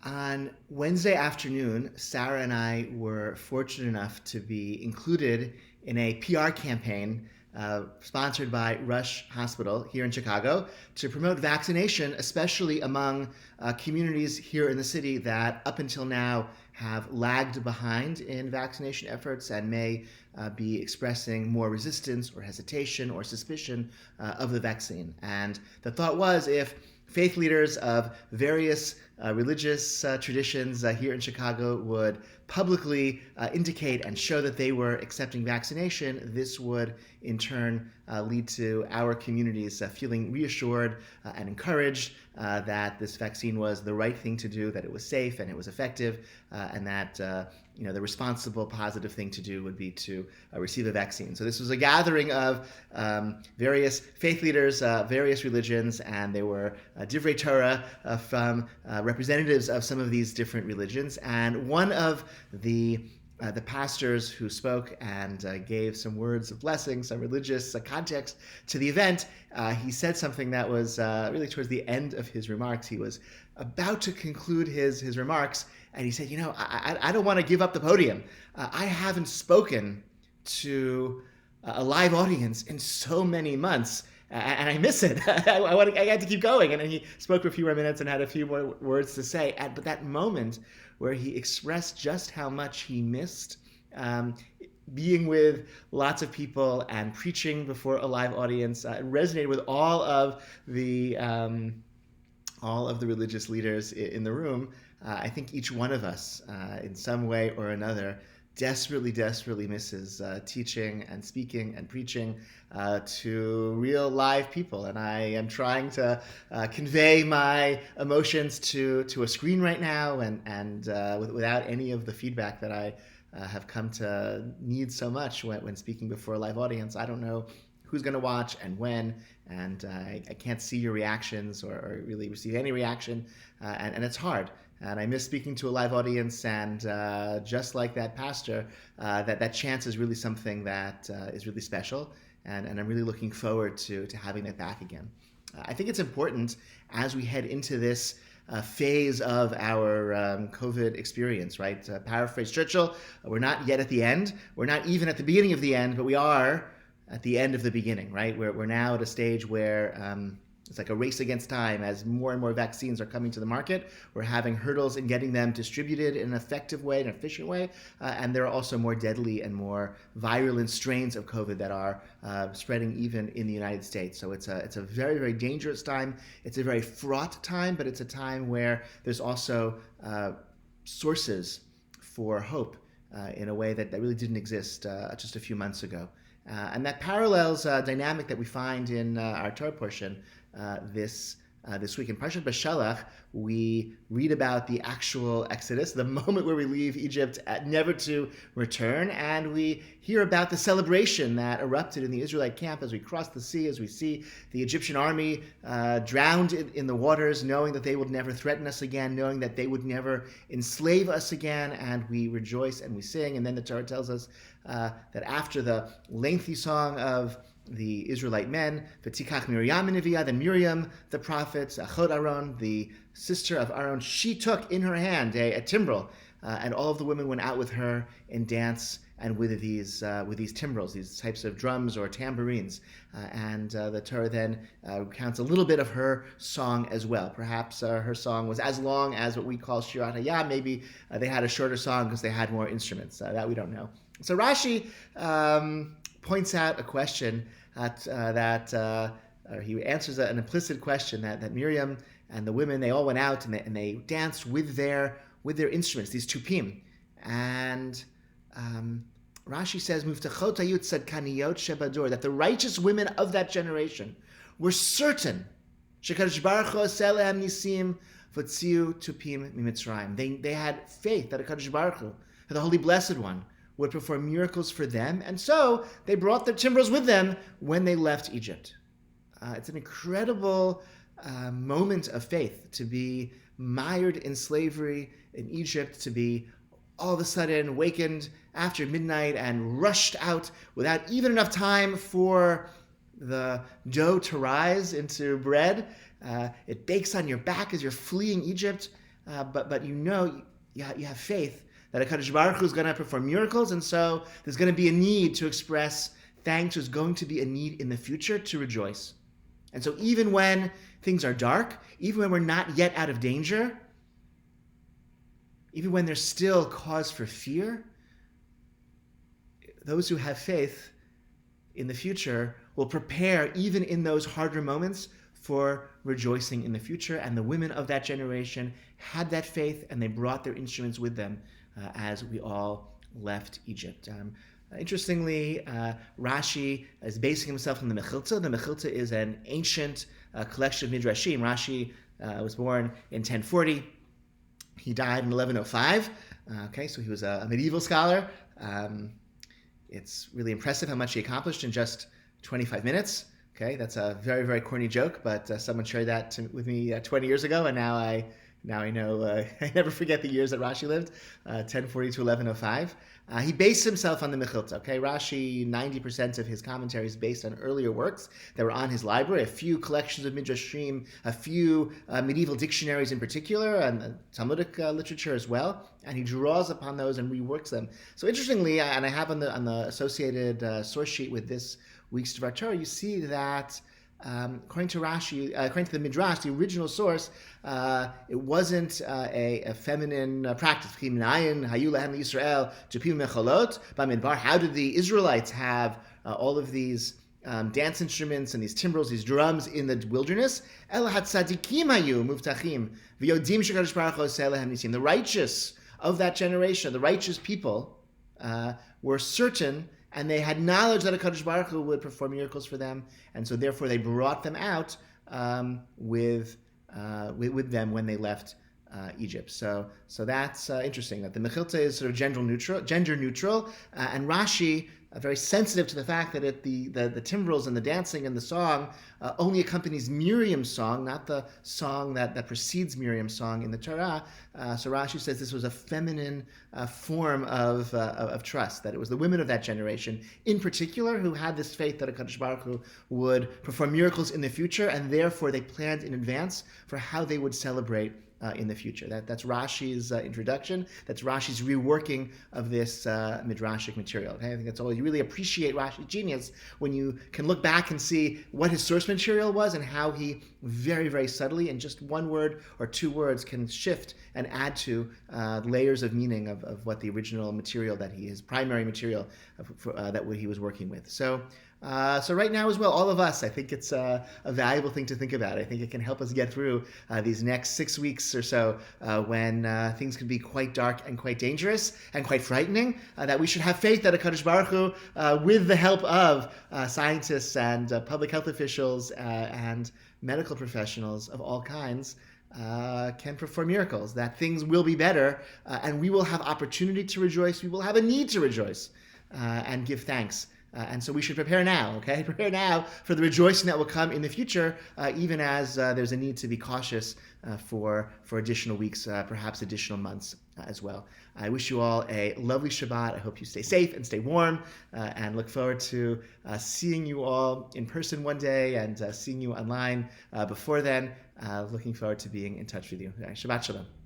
On Wednesday afternoon, Sarah and I were fortunate enough to be included in a PR campaign sponsored by Rush Hospital here in Chicago to promote vaccination, especially among communities here in the city that up until now have lagged behind in vaccination efforts and may be expressing more resistance or hesitation or suspicion of the vaccine. And the thought was, if faith leaders of various religious traditions here in Chicago would publicly indicate and show that they were accepting vaccination, this would in turn lead to our communities feeling reassured and encouraged that this vaccine was the right thing to do, that it was safe and it was effective, and that the responsible, positive thing to do would be to receive a vaccine. So this was a gathering of various faith leaders, various religions, and there were divrei Torah from representatives of some of these different religions. And one of the pastors who spoke and gave some words of blessing, some religious context to the event, he said something that was really towards the end of his remarks. He was about to conclude his remarks, and he said, I don't want to give up the podium. I haven't spoken to a live audience in so many months, and I miss it. I had to keep going. And then he spoke for a few more minutes and had a few more words to say. But that moment where he expressed just how much he missed being with lots of people and preaching before a live audience resonated with all of the religious leaders in the room. I think each one of us, in some way or another, desperately misses teaching and speaking and preaching to real live people. And I am trying to convey my emotions to a screen right now, and without any of the feedback that I have come to need so much when speaking before a live audience. I don't know who's going to watch and when, and I can't see your reactions or really receive any reaction, and it's hard. And I miss speaking to a live audience, and just like that pastor, that chance is really something that is really special, and I'm really looking forward to having that back again. I think it's important as we head into this phase of our COVID experience, right? Paraphrase Churchill, we're not yet at the end. We're not even at the beginning of the end, but we are at the end of the beginning, right? We're now at a stage where it's like a race against time. As more and more vaccines are coming to the market, we're having hurdles in getting them distributed in an effective way, an efficient way, and there are also more deadly and more virulent strains of COVID that are spreading even in the United States. So it's a very, very dangerous time. It's a very fraught time, but it's a time where there's also sources for hope in a way that really didn't exist just a few months ago. And that parallels a dynamic that we find in our Torah portion this week. In Parshat Beshalach, we read about the actual Exodus, the moment where we leave Egypt never to return, and we hear about the celebration that erupted in the Israelite camp as we cross the sea, as we see the Egyptian army drowned in the waters, knowing that they would never threaten us again, knowing that they would never enslave us again, and we rejoice and we sing. And then the Torah tells us that after the lengthy song of the Israelite men, V'tikach Miriam Neviah, then Miriam, the prophet, Achot Aaron, the sister of Aaron, she took in her hand a timbrel, and all of the women went out with her in dance and with these timbrels, these types of drums or tambourines. And the Torah then recounts a little bit of her song as well. Perhaps her song was as long as what we call Shirat Hayam. Maybe they had a shorter song because they had more instruments. That we don't know. So Rashi points out a question he answers an implicit question that Miriam and the women, they all went out and they danced with their instruments, these tupim. And Rashi says, Muftachot hayut tzadkaniyot shebadur, that the righteous women of that generation were certain shekadosh baruch hu aseh lehem nisim v'tziu tupim mimitzrayim. They had faith that HaKadosh Baruch Hu, the Holy Blessed One, would perform miracles for them, and so they brought their timbrels with them when they left Egypt. It's an incredible moment of faith to be mired in slavery in Egypt, to be all of a sudden awakened after midnight and rushed out without even enough time for the dough to rise into bread. It bakes on your back as you're fleeing Egypt. but you have faith that HaKadosh Baruch Hu is going to perform miracles, and so there's going to be a need to express thanks. There's going to be a need in the future to rejoice. And so even when things are dark, even when we're not yet out of danger, even when there's still cause for fear, those who have faith in the future will prepare, even in those harder moments, for rejoicing in the future. And the women of that generation had that faith, and they brought their instruments with them as we all left Egypt. Interestingly, Rashi is basing himself on the Mechilta. The Mechilta is an ancient collection of Midrashim. Rashi was born in 1040. He died in 1105. So he was a medieval scholar. It's really impressive how much he accomplished in just 25 minutes. Okay, that's a very, very corny joke, but someone shared that with me 20 years ago, and now I know I never forget the years that Rashi lived, 1040 to 1105. He based himself on the Mechilta. Okay, Rashi, 90% of his commentary is based on earlier works that were on his library, a few collections of Midrashim, a few medieval dictionaries in particular, and Talmudic literature as well. And he draws upon those and reworks them. So interestingly, and I have on the associated source sheet with this week's Dvar Torah, you see that according to Rashi, according to the Midrash, the original source, it wasn't a feminine practice. How did the Israelites have all of these dance instruments and these timbrels, these drums in the wilderness? The righteous of that generation, the righteous people, were certain, and they had knowledge that HaKadosh Baruch Hu would perform miracles for them, and so therefore they brought them out with them when they left Egypt. So that's interesting, that the Mechilta is sort of gender neutral, and Rashi, very sensitive to the fact that the timbrels and the dancing and the song only accompanies Miriam's song, not the song that precedes Miriam's song in the Torah. So Rashi says this was a feminine form of trust, that it was the women of that generation in particular who had this faith that HaKadosh Baruch Hu would perform miracles in the future, and therefore they planned in advance for how they would celebrate in the future. That's Rashi's introduction. That's Rashi's reworking of this midrashic material. Okay? I think that's all. You really appreciate Rashi's genius when you can look back and see what his source material was and how he very, very subtly, in just one word or two words, can shift and add to layers of meaning of what the original material his primary material that he was working with. So right now as well, all of us, I think it's a valuable thing to think about. I think it can help us get through these next 6 weeks or so when things can be quite dark and quite dangerous and quite frightening, that we should have faith that HaKadosh Baruch Hu, with the help of scientists and public health officials and medical professionals of all kinds, can perform miracles, that things will be better, and we will have opportunity to rejoice, we will have a need to rejoice and give thanks. And so we should prepare now, okay? Prepare now for the rejoicing that will come in the future, even as there's a need to be cautious for additional weeks, perhaps additional months as well. I wish you all a lovely Shabbat. I hope you stay safe and stay warm, and look forward to seeing you all in person one day and seeing you online before then. Looking forward to being in touch with you. Shabbat Shalom.